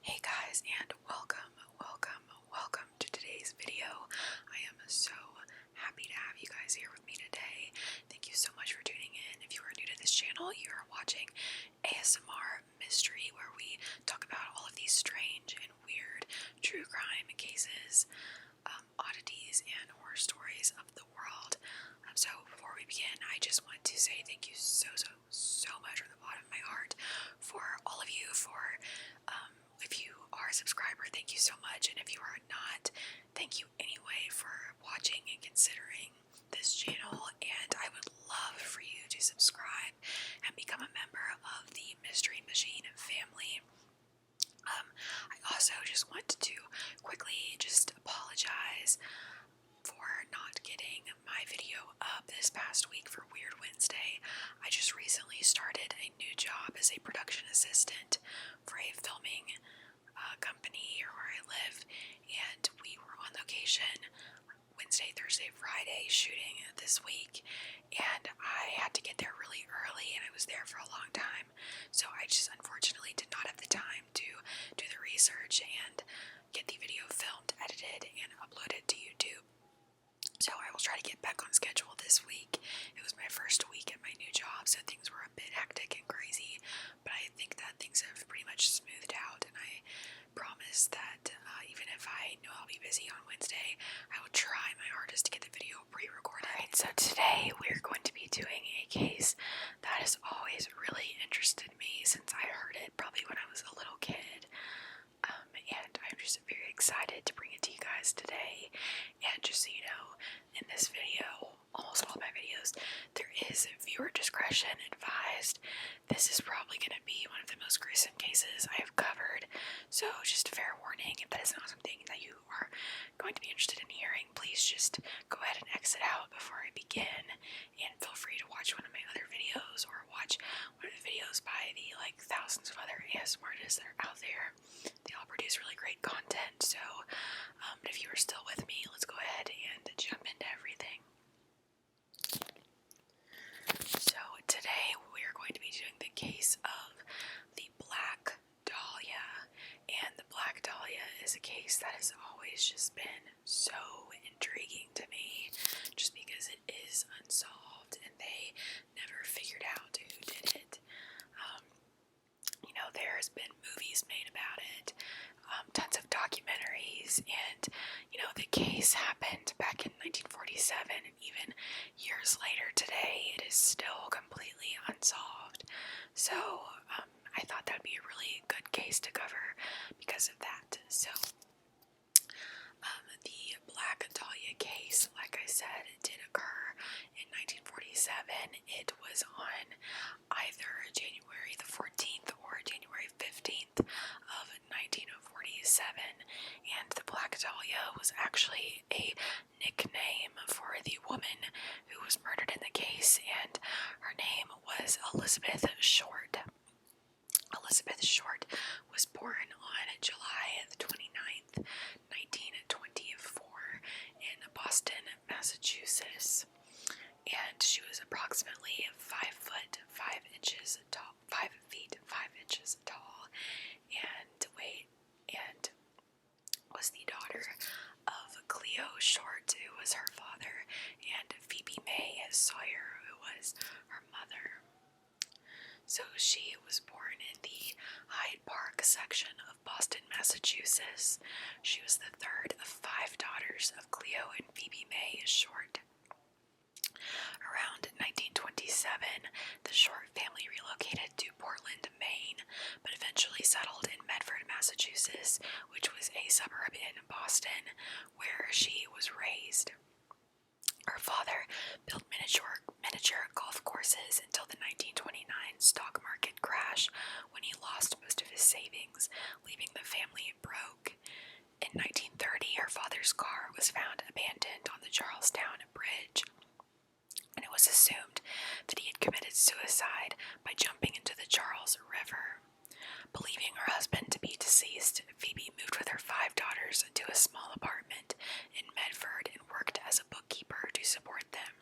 Hey guys, and welcome to today's video. I am so happy to have you guys here with me today. Thank you so much for tuning in. If you are new to this channel, you are watching ASMR Mystery, where we talk about all of these strange and weird true crime cases, oddities, and horror stories of the world. So before we begin, I just want to say thank you so much from the bottom of my heart for all of you, if you are a subscriber, thank you so much, and if you are not, thank you anyway for watching and considering this channel, and I would love for you to subscribe and become a member of the Mystery Machine family. I also just wanted to quickly just apologize for not getting my video up this past week for Weird Wednesday. I just recently started a new job as a production assistant for a filming company here where I live, and we were on location Wednesday, Thursday, Friday shooting this week, and I had to get there really early, and I was there for a long time, so I just unfortunately did not have the time to do the research and get the video filmed, edited, and uploaded to YouTube. So I will try to get back on schedule this week. It was my first week at my new job, so things were a bit hectic and crazy, but I think that things have pretty much smoothed out, and I promise that even if I know I'll be busy on Wednesday, I will try my hardest to get the video pre-recorded. Alright, so today we're going to be doing a case that has always really interested me since I heard it probably when I was a little kid. And I'm just very excited to bring it to you guys today. And just so you know, in this video, almost all of my videos, there is viewer discretion advised. This is probably going to be one of the most gruesome cases I have covered, so just a fair warning, if that is not something that you are going to be interested in hearing, please just go ahead and exit out before I begin, and feel free to watch one of my other videos, or watch one of the videos by the thousands of other ASMR artists that are out there. They all produce really great content, so but if you are still with me, let's go ahead and jump into everything. So today we are going to be doing the case of the Black Dahlia, and the Black Dahlia is a case that has always just been so intriguing to me, just because it is unsolved and they never figured out who did it. There's been movies made about it, tons of documentaries, and the case happened back in 1947, and even years later today, it is still completely unsolved. So I thought that would be a really good case to cover because of that. So the Black Dahlia case, like I said, it did occur in 1947. It was on either January the 14th or January 15th of 1947, and the Black Dahlia was actually a nickname for the woman who was murdered in the case, and her name was Elizabeth Short. Elizabeth Short was born on July the 29th, 1924 in Boston, Massachusetts, and she was approximately 5 foot 5 inches tall, 5 feet 5 inches tall, and was the daughter of Cleo Short, who was her father, and Phoebe May Sawyer, who was her mother. So she was born in the Hyde Park section of Boston, Massachusetts. She was the third of 5 daughters of Cleo and Phoebe May Short. Around 1927, the Short family relocated to Portland, Maine, but eventually settled in Medford, Massachusetts, which was a suburb in Boston, where she was raised. Her father built miniature golf courses until the 1929 stock market crash, when he lost most of his savings, leaving the family broke. In 1930, her father's car was found abandoned on the Charlestown Bridge, and it was assumed that he had committed suicide by jumping into the Charles River. Believing her husband to be deceased, Phoebe moved with her 5 daughters to a small apartment in Medford and worked as a bookkeeper to support them.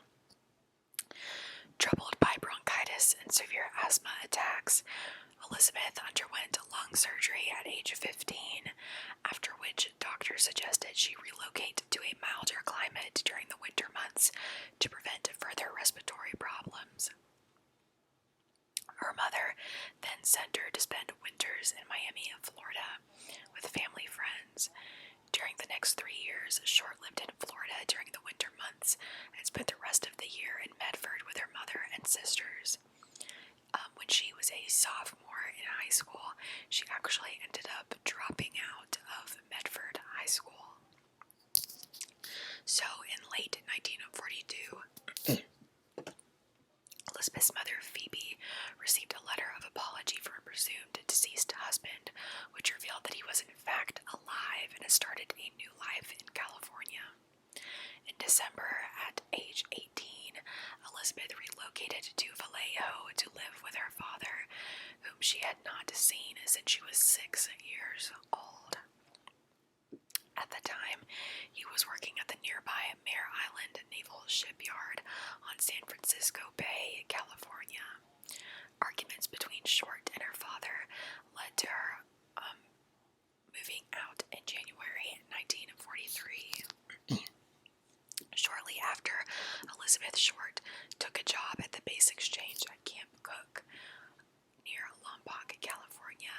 Troubled by bronchitis and severe asthma attacks, Elizabeth underwent lung surgery at age 15, after which doctors suggested she relocate to a milder climate during the winter months to prevent further respiratory problems. Her mother then sent her to spend winters in Miami, Florida, with family friends. During the next 3 years, Short lived in Florida during the winter months and spent the rest of the year in Medford with her mother and sisters. When she was a sophomore in high school, she actually ended up dropping out of Medford High School. So, in late 1942, Elizabeth's mother, Phoebe, received a letter of apology from her presumed deceased husband, which revealed that he was in fact alive and had started a new life in California. In December, at age 18, Elizabeth relocated to Vallejo to live with her father, whom she had not seen since she was 6 years old. At the time, he was working at the nearby Mare Island Naval Shipyard on San Francisco Bay, California. Arguments between Short and her father led to her moving out in January 1943. Shortly after, Elizabeth Short took a job at the Base Exchange at Camp Cook near Lombok, California.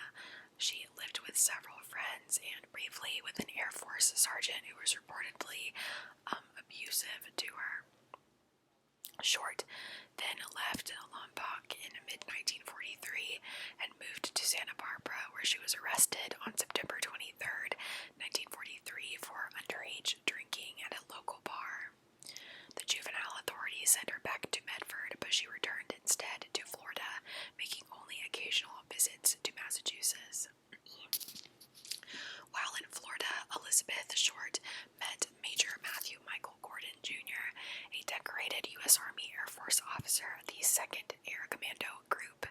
She lived with several friends and briefly with an Air Force sergeant who was reportedly abusive to her. Short then left Lombok in mid-1943 and moved to Santa Barbara, where she was arrested on September 23rd, 1943 for underage drinking at a local bar. The juvenile authorities sent her back to Medford, but she returned instead to Florida, making only occasional visits to Massachusetts. While in Florida, Elizabeth Short met Major Matthew Michael Gordon, Jr., a decorated U.S. Army Air Force officer of the 2nd Air Commando Group.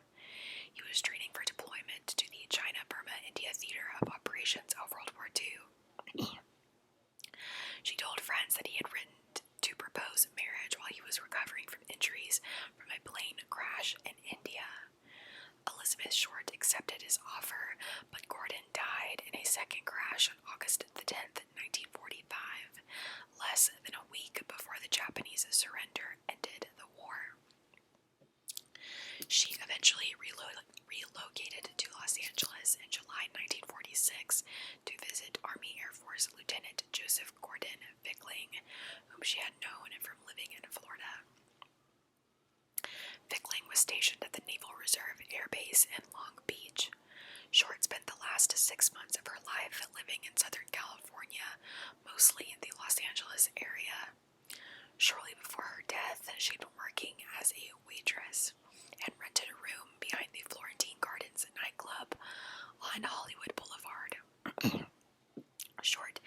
He was training for deployment to the China-Burma-India Theater of Operations of World War II. She told friends that he had written to propose marriage while he was recovering from injuries from a plane crash in India. Elizabeth Short accepted his offer, but Gordon died in a second crash on August the 10th, 1945, less than a week before the Japanese surrender ended the war. She eventually relocated to Los Angeles in July 1946 to visit Army Air Force Lieutenant Joseph Gordon Fickling, whom she had known from living in Florida. Fickling was stationed at the Naval Reserve Air Base in Long Beach. Short spent the last 6 months of her life living in Southern California, mostly in the Los Angeles area. Shortly before her death, she'd been working as a waitress and rented a room behind the Florentine Gardens nightclub on Hollywood Boulevard. Short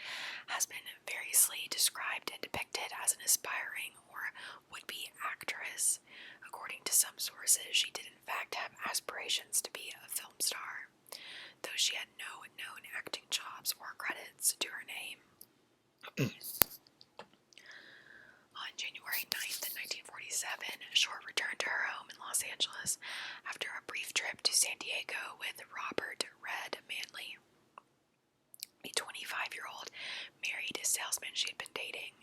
has been variously described and depicted as an aspiring or would-be actress. According to some sources, she did in fact have aspirations to be a film star, though she had no known acting jobs or credits to her name. On January 9th, 1947, Short returned to her home in Los Angeles after a brief trip to San Diego with Robert Red Manley, a 25-year-old married salesman she had been dating.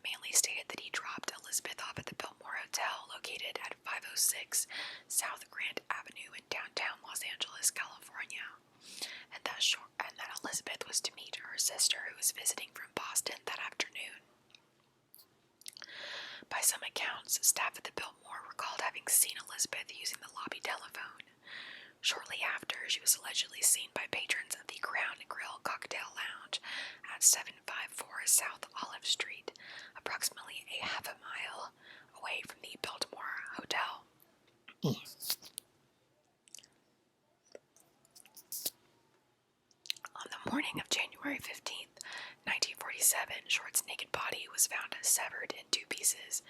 Manley stated that he dropped Elizabeth off at the Biltmore Hotel located at 506 South Grant Avenue in downtown Los Angeles, California, and that Elizabeth was to meet her sister who was visiting from Boston that afternoon. By some accounts, staff at the Biltmore recalled having seen Elizabeth using the lobby telephone. Shortly after, she was allegedly seen by patrons of the Crown Grill Cocktail Lounge at 754 South Olive Street, approximately a half a mile away from the Biltmore Hotel. On the morning of January 15th, 1947, Short's naked body was found severed in 2 pieces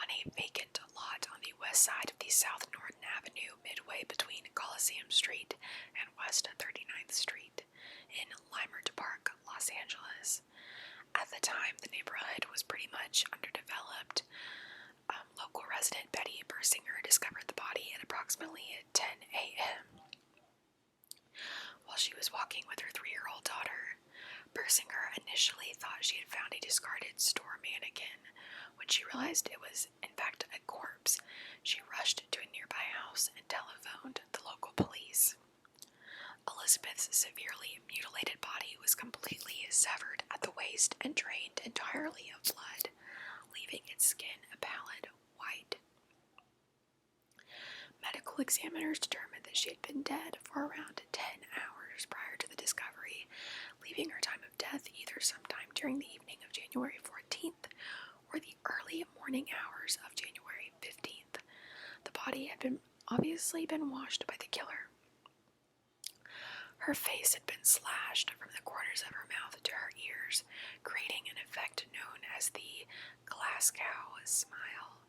on a vacant lot on the west side of the South Norton Avenue, midway between Coliseum Street and West 39th Street in Limert Park, Los Angeles. At the time, the neighborhood was pretty much underdeveloped. Local resident Betty Bersinger discovered the body at approximately 10 a.m. While while she was walking with her 3-year-old daughter. Bersinger initially thought she had found a discarded store mannequin. When she realized it was, in fact, a corpse, she rushed to a nearby house and telephoned the local police. Elizabeth's severely mutilated body was completely severed at the waist and drained entirely of blood, leaving its skin a pallid white. Medical examiners determined that she had been dead for around 10 hours prior to the discovery, leaving her time of death either sometime during the evening of January 14th or the early morning hours of January 15th. The body had obviously been washed by the killer. Her face had been slashed from the corners of her mouth to her ears, creating an effect known as the Glasgow smile.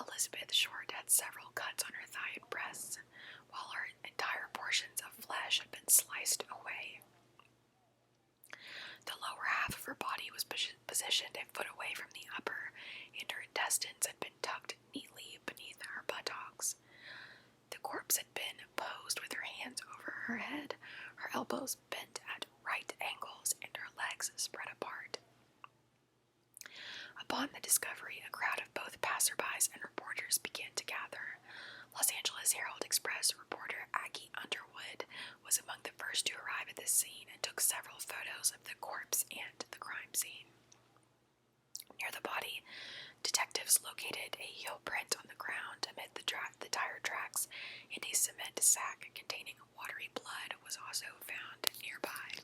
Elizabeth Short had several cuts on her thigh and breasts, while her entire portions of flesh had been sliced away. The lower half of her body was positioned a foot away from the upper, and her intestines had been tucked neatly beneath her buttocks. The corpse had been posed with her hands over her head, her elbows bent at right angles, and her legs spread apart. Upon the discovery, a crowd of both passerbys and reporters began to gather. Los Angeles Herald-Express reporter Aggie Underwood was among the first to arrive at the scene and took several photos of the corpse and the crime scene. Near the body, detectives located a heel print on the ground amid the tire tracks, and a cement sack containing watery blood was also found nearby.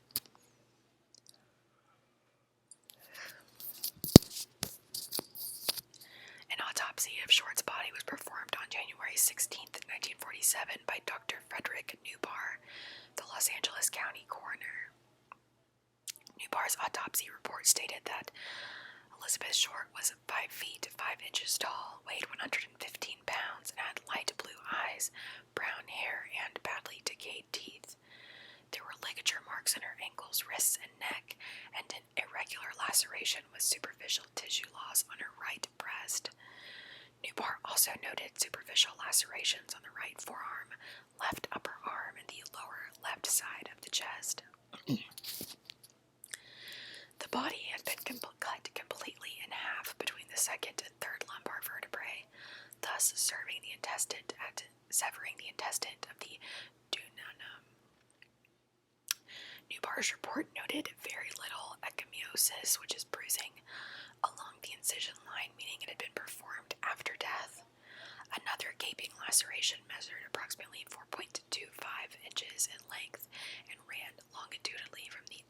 An autopsy of Short's body was performed on January 16, 1947 by Dr. Frederick Newbar, the Los Angeles County coroner. Newbar's autopsy report stated that Elizabeth Short was 5 feet 5 inches tall, weighed 115 pounds, and had light blue eyes, brown hair, and badly decayed teeth. There were ligature marks in her ankles, wrists, and neck, and an irregular laceration with superficial tissue loss on her right breast. Newbar also noted superficial lacerations on the right forearm, left upper arm, and the lower left side of the chest. The body had been cut completely in half between the second and third lumbar vertebrae, thus severing the intestine of the duodenum. Newbar's report noted very little ecchymiosis, which is bruising, along the incision line, meaning it had been performed after death. Another gaping laceration measured approximately 4.25 inches in length and ran longitudinally from the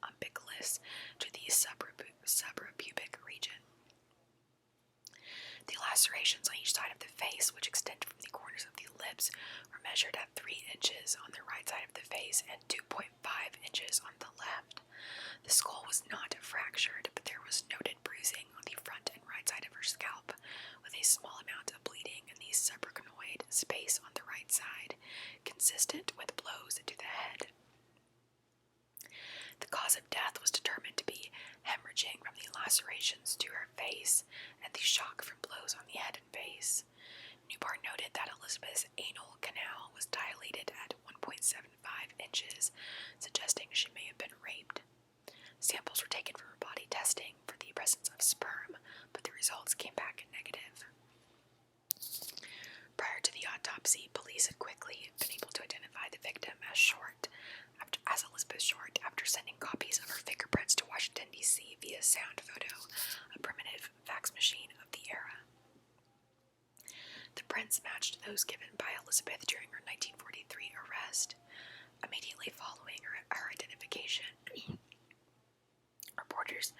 umbilicus to the suprapubic region. The lacerations on each side of the face, which extended from the corners of the lips, were measured at 3 inches on the right side of the face and 2.5 inches on the left. The skull was not fractured, but there was noted bruising on the front and right side of her scalp, with a small amount of bleeding in the subarachnoid space on the right side, consistent with blows to the head. The cause of death was determined to be hemorrhaging from the lacerations to her face and the shock from blows on the head and face. Newbar noted that Elizabeth's anal canal was dilated at 1.75 inches, suggesting she may have been raped. Samples were taken from her body testing for the presence of sperm, but the results came back negative. Prior to the autopsy, police had quickly been able to identify the victim as Elizabeth Short after sending copies of her fingerprints to Washington, D.C. via sound photo, a primitive fax machine of the era. The prints matched those given by Elizabeth during her 1943 arrest. Immediately following her identification, reporters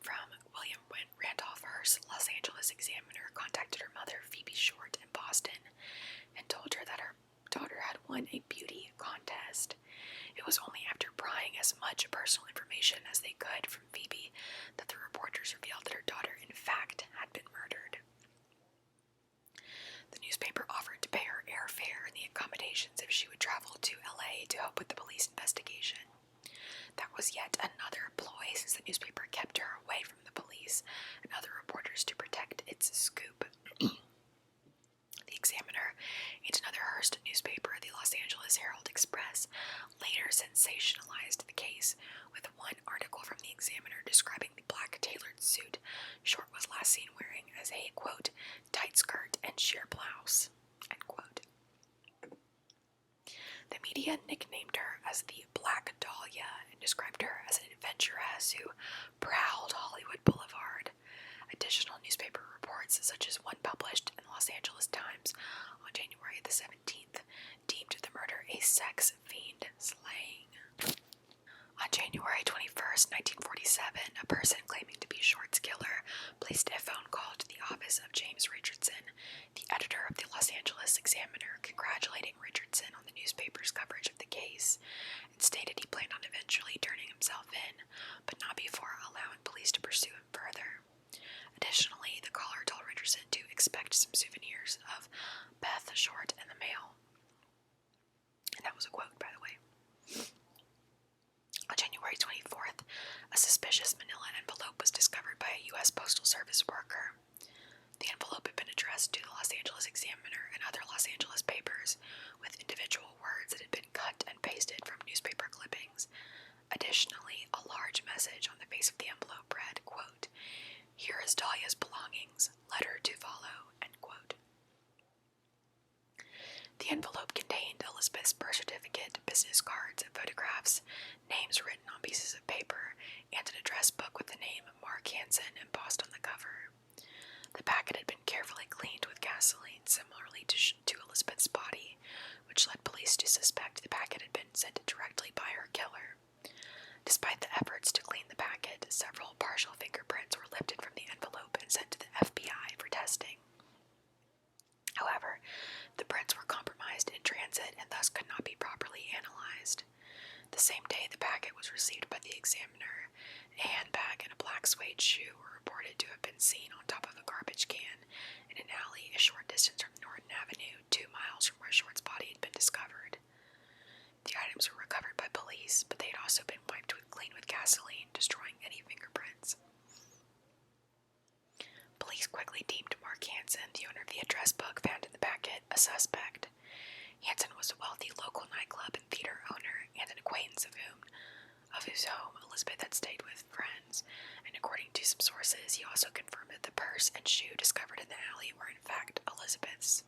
from William Randolph Hearst Los Angeles Examiner contacted her mother, Phoebe Short, in Boston, and told her that her daughter had won a beauty contest. It was only after prying as much personal information as they could from Phoebe that the reporters revealed that her daughter, in fact, had been murdered. The newspaper offered to pay her airfare and the accommodations if she would travel to LA to help with the police investigation. That was yet another ploy, since the newspaper kept her away from the police and other reporters to protect its scoop. The Examiner and another first newspaper, the Los Angeles Herald-Express, later sensationalized the case with one article from the Examiner describing the black tailored suit Short was last seen wearing as a, quote, tight skirt and sheer blouse, end quote. The media nicknamed her as the Black Dahlia and described her as an adventuress who prowled Hollywood Boulevard. Additional newspaper reports, such as one published in the Los Angeles Times on January the 17th, deemed the murder a sex fiend slaying. On January 21st, 1947, a person claiming to be Short's killer placed a phone call to the office of James Richardson, the editor of the Los Angeles Examiner, congratulating Richardson on the newspaper's coverage of the case, and stated he planned on eventually turning himself in, but not before allowing police to pursue him further. Additionally, the caller told Richardson to expect some souvenirs of Beth Short in the mail. And that was a quote, by the way. On January 24th, a suspicious manila envelope was discovered by a U.S. Postal Service worker. The envelope had been addressed to the Los Angeles Examiner and other Los Angeles papers, with individual words that had been cut and pasted from newspaper clippings. Additionally, a large message on the face of the envelope read, quote, "Here is Dahlia's belongings, letter to follow," end quote. The envelope contained Elizabeth's birth certificate, business cards, and photographs, names written on pieces of paper, and an address book with the name Mark Hansen embossed on the cover. The packet had been carefully cleaned with gasoline, similarly to Elizabeth's body, which led police to suspect the packet had been sent directly by her killer. Despite the efforts to clean the packet, several partial fingerprints were lifted from the envelope and sent to the FBI for testing. However, the prints were compromised in transit and thus could not be properly analyzed. The same day the packet was received by the Examiner, a handbag and a black suede shoe were reported to have been seen on top of a garbage can in an alley a short distance from Norton Avenue, 2 miles from where Short's body had been discovered. The items were recovered by police, but they had also been wiped clean with gasoline, destroying any fingerprints. Police quickly deemed Mark Hansen, the owner of the address book found in the packet, a suspect. Hansen was a wealthy local nightclub and theater owner and an acquaintance of whose home Elizabeth had stayed with friends, and according to some sources, he also confirmed that the purse and shoe discovered in the alley were in fact Elizabeth's.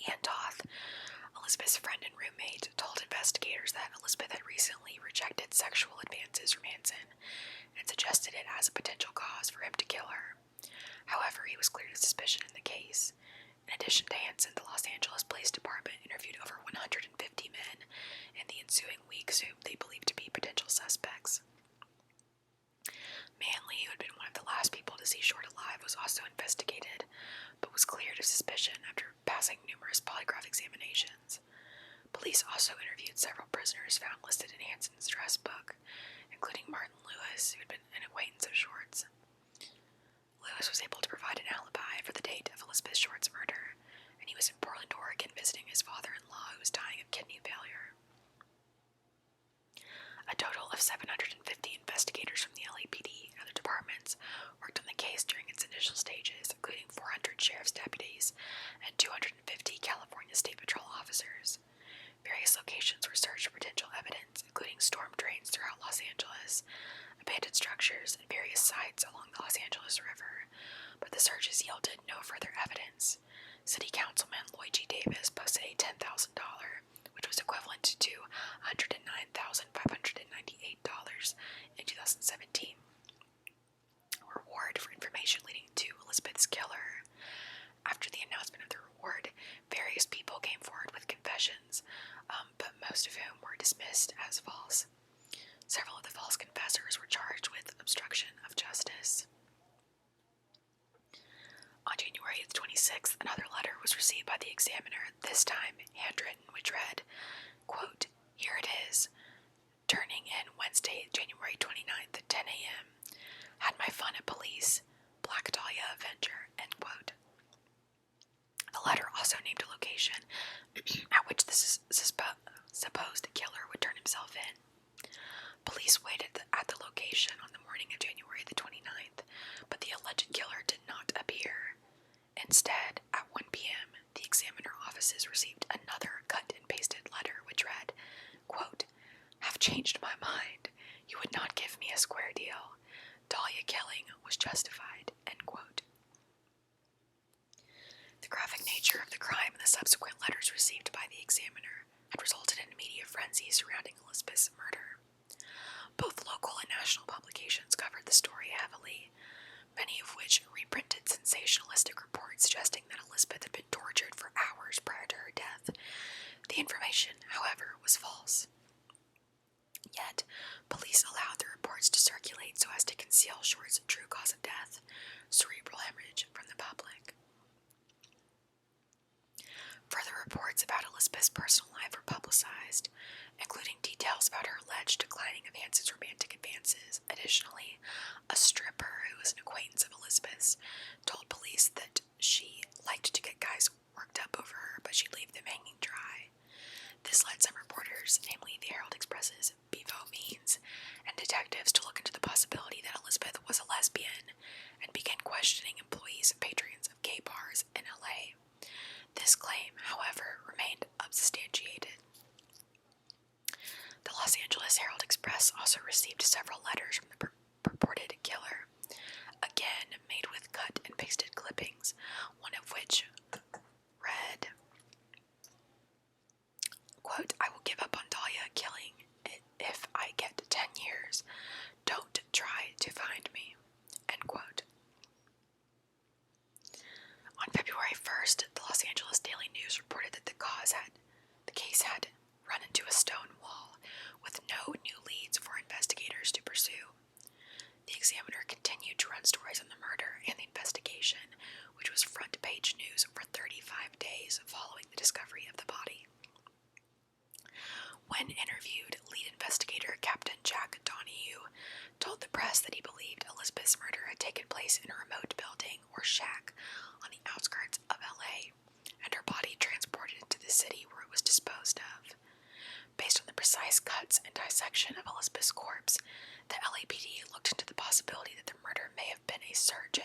Ann Toth, Elizabeth's friend and roommate, told investigators that Elizabeth had recently rejected sexual advances from Hansen and suggested it as a potential cause for him to kill her. However, he was cleared of suspicion in the case. In addition to Hansen, the Los Angeles Police Department interviewed over 150 men in the ensuing weeks whom they believed to be potential suspects. Manley, who had been one of the last people to see Short alive, was also investigated, but was cleared of suspicion after passing numerous polygraph examinations. Police also interviewed several prisoners found listed in Hansen's address book, including Martin Lewis, who had been an acquaintance of Short's. Lewis was able to provide an alibi for the date of Elizabeth Short's murder, and he was in Portland, Oregon, visiting his father-in-law, who was dying of kidney failure. A total of 750 investigators from the LAPD and other departments worked on the case during its initial stages, including 400 sheriff's deputies and 250 California State Patrol officers. Various locations were searched for potential evidence, including storm drains throughout Los Angeles, abandoned structures, and various sites along the Los Angeles River, but the searches yielded no further evidence. City Councilman Lloyd G. Davis posted a $10,000, which was equivalent to $109,598 in 2017, reward for information leading to Elizabeth's killer. After the announcement of the reward, various people came forward with confessions, but most of whom were dismissed as false. Several of the false confessors were charged with obstruction of justice. On January 26th, another letter was received by the Examiner, this time handwritten, which read, quote, "Here it is. Turning in Wednesday, January 29th at 10 a.m. Had my fun at police. Black Dahlia Avenger," end quote. The letter also named a location at which the supposed killer would turn himself in. Police waited at the location on the morning of January the 29th, but the alleged killer did not appear. Instead, at 1 p.m., the Examiner office witnesses received another cut and pasted letter which read, quote, "Have changed my mind. You would not give me a square deal. Dahlia killing was justified," end quote. The graphic nature of the crime and the subsequent letters received by the examiner had resulted in a media frenzy surrounding Elizabeth's murder. Both local and national publications covered the story heavily, many of which reprinted sensationalistic reports suggesting that Elizabeth had been tortured for hours prior to her death. The information, however, was false. Yet, police allowed the reports to circulate so as to conceal Short's true cause of death, cerebral hemorrhage, from the public. Further reports about Elizabeth's personal life were publicized, including details about her alleged declining of Hanson's romantic advances. Additionally, a stripper who was an acquaintance of Elizabeth's told police that she liked to get guys worked up over her, but she'd leave them hanging dry. This led some reporters, namely the Herald Express's Bevo Means, and detectives to look into the possibility that Elizabeth was a lesbian and began questioning employees and patrons of gay bars in LA. This claim, however, remained unsubstantiated. The Los Angeles Herald Express also received several letters from the purported killer, again made with cut and pasted clippings, one of which read, quote, "I will give up on Dahlia killing if I get 10 years. Don't try to find me," end quote. On February 1st, the Los Angeles Daily News reported that the case had run into a stone wall, with no new leads for investigators to pursue. The Examiner continued to run stories on the murder and the investigation, which was front-page news for 35 days following the discovery of the body. When interviewed, lead investigator Captain Jack Donahue told the press that he believed Elizabeth's murder had taken place in a remote building or shack on the outskirts of LA, and her body transported into the city where it was disposed of. Based on the precise cuts and dissection of Elizabeth's corpse, the LAPD looked into the possibility that the murderer may have been a surgeon,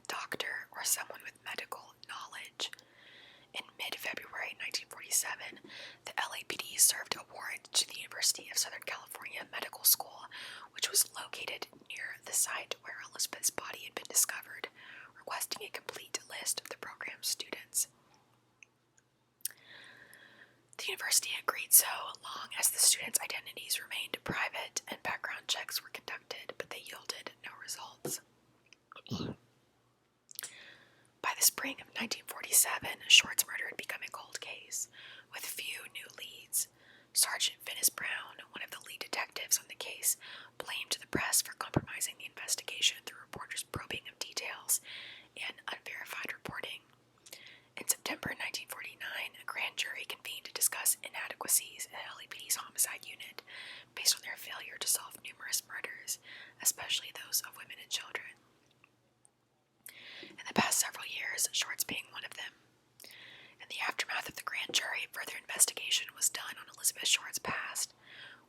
doctor, or someone with medical knowledge. In mid-February 1947, the LAPD served a warrant to the University of Southern California Medical School, which was located near the site where Elizabeth's body had been discovered, requesting a complete list of the program's students. The university agreed so long as the students' identities remained private and background checks were conducted, but they yielded no results. By the spring of 1947, Short's murder had become a cold case, with few new leads. Sergeant Finis Brown, one of the lead detectives on the case, blamed the press for compromising the investigation through reporters' probing of details and unverified reporting. In September 1949, a grand jury convened to discuss inadequacies in LAPD's homicide unit based on their failure to solve numerous murders, especially those of women and children. In the past several years, Short's being one of them. In the aftermath of the grand jury, further investigation was done on Elizabeth Short's past,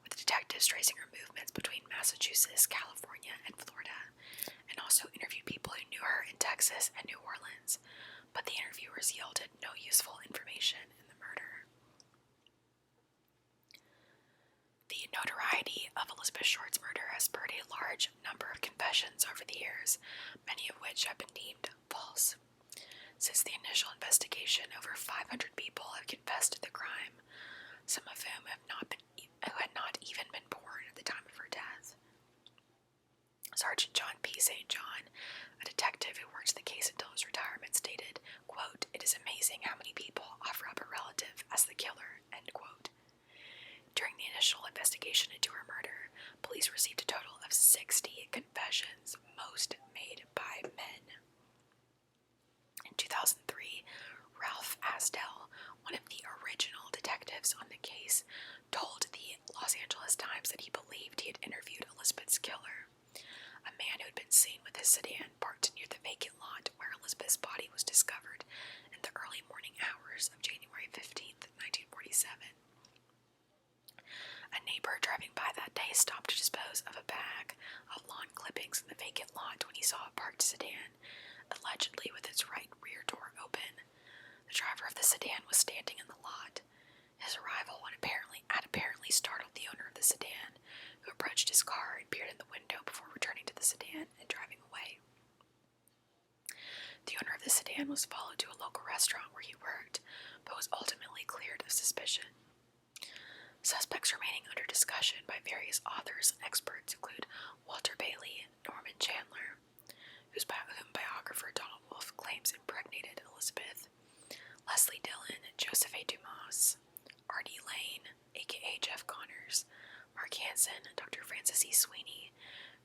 with detectives tracing her movements between Massachusetts, California, and Florida, and also interviewed people who knew her in Texas and New Orleans, but the interviewers yielded no useful information in the murder. The notoriety of Elizabeth Short's murder has spurred a large number of confessions over the years, many of which have been deemed false. Since the initial investigation, over 500 people have confessed to the crime, some of whom had not even been born at the time of her death. Sergeant John P. St. John, a detective who worked the case until his retirement, stated, quote, "It is amazing how many people offer up a relative as the killer," end quote. During the initial investigation into her murder, police received a total of 60 confessions, most made by men. In 2003, Ralph Asdell, one of the original detectives on the case, told the Los Angeles Times that he believed he had interviewed Elizabeth's killer, a man who had been seen with his sedan parked near the vacant lot where Elizabeth's body was discovered in the early morning hours of January 15th, 1947. A neighbor driving by that day stopped to dispose of a bag of lawn clippings in the vacant lot when he saw a parked sedan, allegedly with its right rear door open. The driver of the sedan was standing in the lot. His arrival had apparently startled the owner of the sedan, who approached his car and peered in the window before returning to the sedan and driving away. The owner of the sedan was followed to a local restaurant where he worked, but was ultimately cleared of suspicion. Suspects remaining under discussion by various authors and experts include Walter Bailey, Norman Chandler, whom biographer Donald Wolfe claims impregnated Elizabeth, Leslie Dillon, Joseph A. Dumas, R.D. Lane, a.k.a. Jeff Connors, Mark Hansen, Dr. Francis E. Sweeney,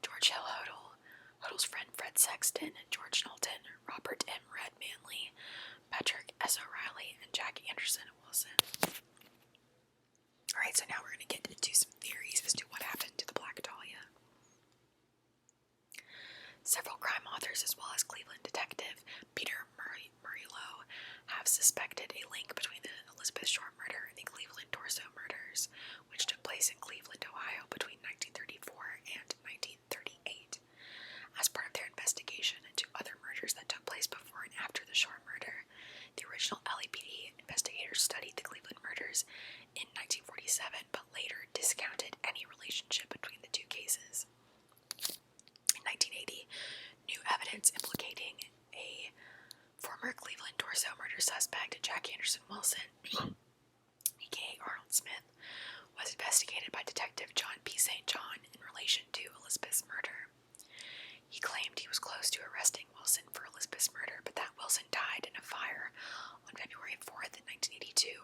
George Hill Hodel, Hodel's friend Fred Sexton, George Knowlton, Robert M. Red Manley, Patrick S. O'Reilly, and Jack Anderson Wilson. Alright, so now we're going to get into some theories as to what happened to the Black Dahlia. Several crime authors, as well as Cleveland detective Peter Murillo, have suspected a link between the Elizabeth Short murder and the Cleveland Torso murders, which took place in Cleveland, Ohio between 1934 and 1938. As part of their investigation into other murders that took place before and after the Short murder, the original LAPD investigators studied the Cleveland murders in 1947, but later discounted any relationship between the two cases. In 1980, new evidence implicating a former Cleveland Torso murder suspect, Jack Anderson Wilson, aka Arnold Smith, was investigated by Detective John P. St. John in relation to Elizabeth's murder. He claimed he was close to arresting Wilson for Elizabeth's murder, but that Wilson died in a fire on February 4th, 1982.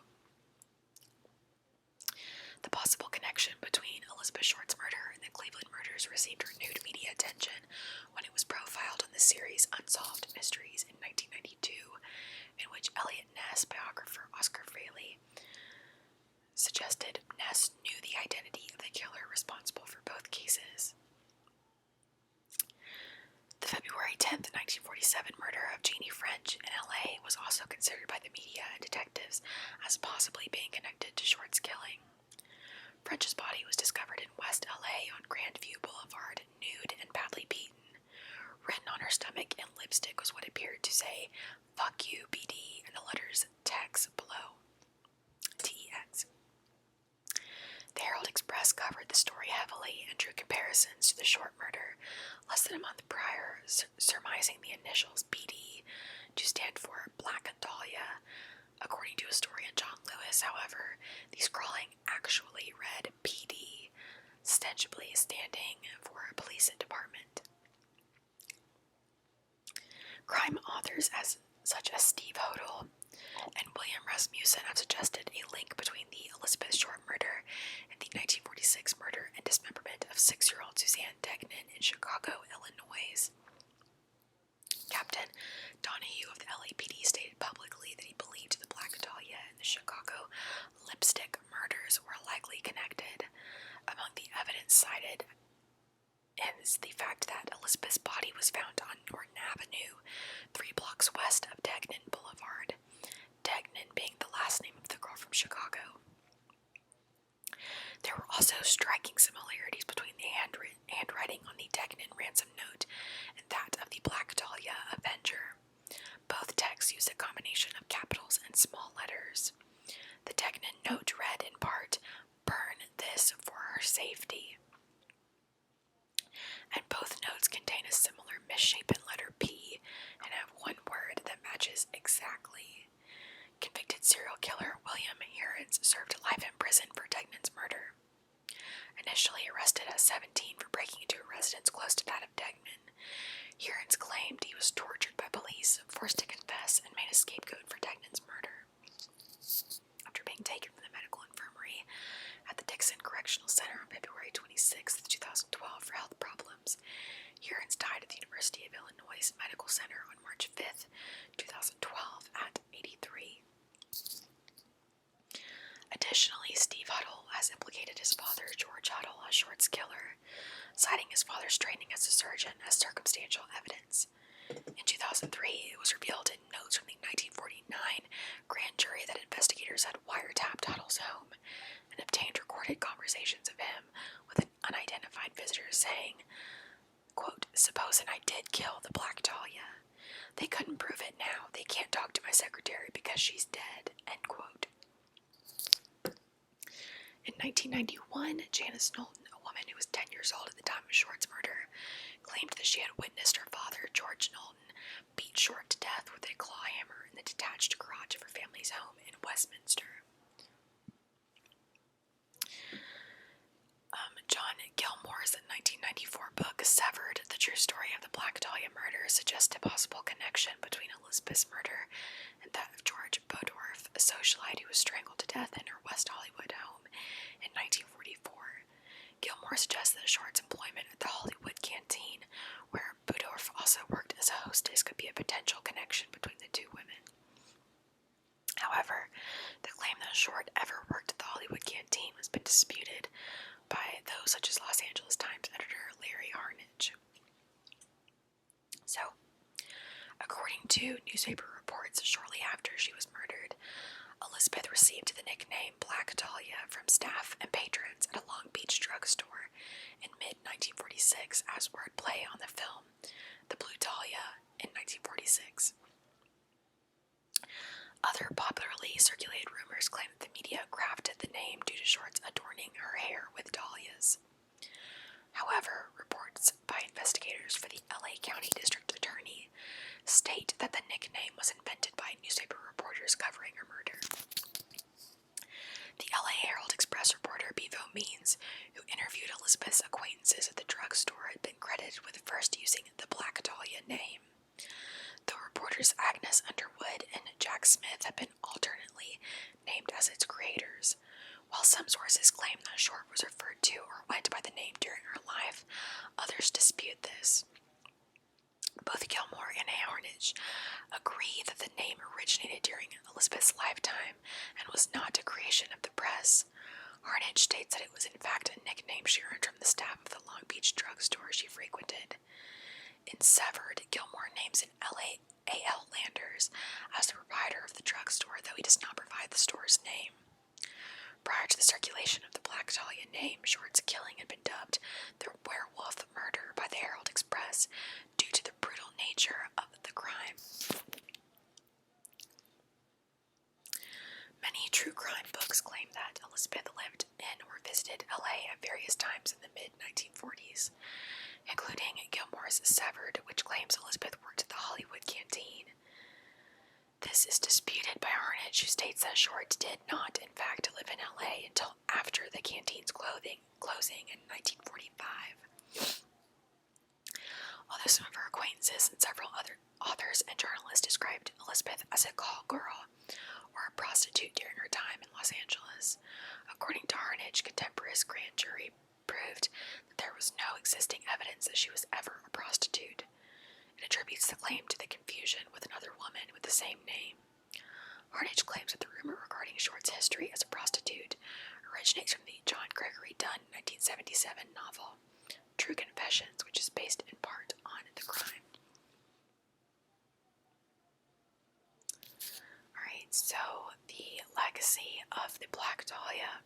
The possible connection between Elizabeth Short's murder and the Cleveland murders received renewed media attention when it was profiled on the series Unsolved Mysteries in 1992, in which Elliot Ness biographer Oscar Frehley suggested Ness knew the identity of the killer responsible for both cases. The February 10th, 1947 murder of Jeannie French in LA was also considered by the media and detectives as possibly being connected to Short's killing. French's body was discovered in West LA on Grandview Boulevard, nude and badly beaten. Written on her stomach in lipstick was what appeared to say, "Fuck you, BD," and the letters TEX below. TEX. The Herald Express covered the story heavily and drew comparisons to the Short murder less than a month prior, surmising the initials BD to stand for Black Dahlia. According to historian John Lewis, however, the scrawling actually read PD, ostensibly standing for Police Department. Crime authors such as Steve Hodel and William Rasmussen have suggested a link between the Elizabeth Short murder and the 1946 murder and dismemberment of 6-year-old Suzanne Degnan in Chicago, Illinois. Captain Donahue of the LAPD stated publicly that he believed the Black Dahlia and the Chicago lipstick murders were likely connected. Among the evidence cited is the fact that Elizabeth's body was found on Norton Avenue, 3 blocks west of Degnan Boulevard, Degnan being the last name of the girl from Chicago. There were also striking similarities between the handwriting on the Degnan ransom note and that of the Black Dahlia Avenger. Both texts used a combination of capitals and small letters. The Degnan note read in part, "Burn this for her safety." And both notes contain a similar misshapen letter P and have one word that matches exactly. Convicted serial killer William Hearns served life in prison for Degnan's murder. Initially arrested at 17 for breaking into a residence close to that of Degnan, Hearns claimed he was tortured by police, forced to confess, and made a scapegoat for Degnan's murder. After being taken from the medical infirmary at the Dixon Correctional Center on February 26, 2012 for health problems, Hearns died at the University of Illinois Medical Center on March 5, 2012 at 83. Additionally, Steve Hodel has implicated his father, George Hodel, as Short's killer, citing his father's training as a surgeon as circumstantial evidence. In 2003, it was revealed in notes from the 1949 grand jury that investigators had wiretapped Hodel's home and obtained recorded conversations of him with an unidentified visitor saying, quote, "Supposing I did kill the Black Dahlia. couldn't prove it now. They can't talk to my secretary because she's dead, end quote. In 1991, Janice Knowlton, a woman who was 10 years old at the time of Short's murder, claimed that she had witnessed her father, George Knowlton, beat Short to death with a claw hammer in the detached garage of her family's home in Westminster. John Gilmore's 1994 book, Severed, The True Story of the Black Dahlia Murder, suggests a possible connection between Elizabeth's murder and that of George Bodorf, a socialite who was strangled to death in her West Hollywood home in 1944. Gilmore suggests that Short's employment at the Hollywood Canteen, where Bodorf also worked as a hostess, could be a potential connection between the two women. However, the claim that Short ever worked at the Hollywood Canteen has been disputed by those such as Los Angeles Times editor Larry Harnage. So, according to newspaper reports, shortly after she was murdered, Elizabeth received the nickname Black Dahlia from staff and patrons at a Long Beach drugstore in mid-1946 as wordplay on the film The Blue Dahlia in 1946. Other popularly circulated rumors claim that the media crafted the name due to Short's adorning her hair with dahlias. However, reports by investigators for the LA County District Attorney state that the nickname was invented by newspaper reporters covering her murder. The LA Herald-Express reporter Bevo Means, who interviewed Elizabeth's acquaintances at the drugstore, had been credited with first using the Black Dahlia name. Though reporters Agnes Underwood and Jack Smith have been alternately named as its creators. While some sources claim that Short was referred to or went by the name during her life, others dispute this. Both Gilmore and Harnage agree that the name originated during Elizabeth's lifetime and was not a creation of the press. Harnage states that it was in fact a nickname she earned from the staff of the Long Beach drugstore she frequented. In Severed, Gilmore names an A.L. Landers as the proprietor of the drugstore, though he does not provide the store's name. Prior to the circulation of the Black Dahlia name, Short's killing had been dubbed the Werewolf Murder by the Herald-Express due to the brutal nature of the crime. Many true crime books claim that Elizabeth lived in or visited LA at various times in the mid-1940s, including Gilmore's Severed, which claims Elizabeth worked at the Hollywood Canteen. This is disputed by Harnage, who states that Short did not, in fact, live in LA until after the canteen's closing in 1945. Although some of her acquaintances and several other authors and journalists described Elizabeth as a call girl or a prostitute during her time in Los Angeles, according to Harnage, contemporaries grand jury proved that there was no existing evidence that she was ever a prostitute. It attributes the claim to the confusion with another woman with the same name. Harnage claims that the rumor regarding Short's history as a prostitute originates from the John Gregory Dunn 1977 novel, True Confessions, which is based in part on the crime. Alright, so the legacy of the Black Dahlia.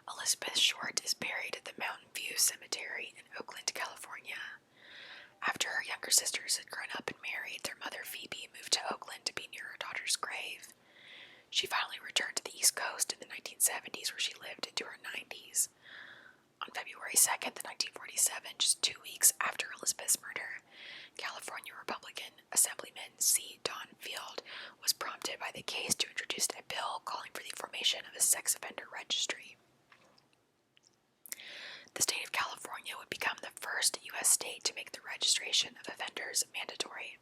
Elizabeth Short is buried at the Mountain View Cemetery in Oakland, California. After her younger sisters had grown up and married, their mother Phoebe moved to Oakland to be near her daughter's grave. She finally returned to the East Coast in the 1970s, where she lived into her 90s. On February 2nd, 1947, just 2 weeks after Elizabeth's murder, California Republican Assemblyman C. Don Field was prompted by the case to introduce a bill calling for the formation of a sex offender registry. The state of California would become the first U.S. state to make the registration of offenders mandatory.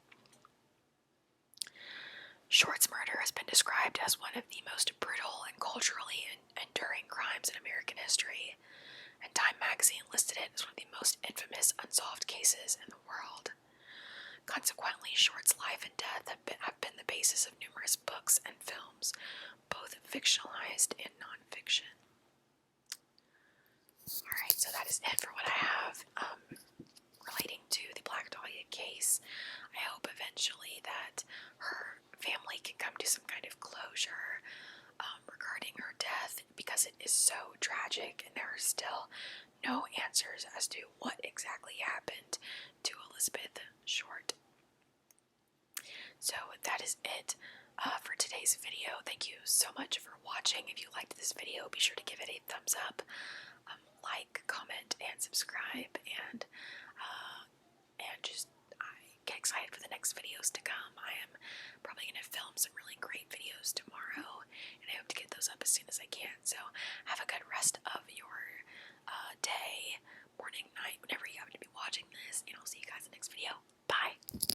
Short's murder has been described as one of the most brutal and culturally enduring crimes in American history, and Time magazine listed it as one of the most infamous unsolved cases in the world. Consequently, Short's life and death have been the basis of numerous books and films, both fictionalized and non-fiction. Alright, so that is it for what I have relating to the Black Dahlia case. I hope eventually that her family can come to some kind of closure regarding her death, because it is so tragic and there are still no answers as to what exactly happened to Elizabeth Short. is it for today's video. Thank you so much for watching. If you liked this video, be sure to give it a thumbs up, like, comment, and subscribe, and just I get excited for the next videos to come. I am probably going to film some really great videos tomorrow, and I hope to get those up as soon as I can. So have a good rest of your day, morning, night, whenever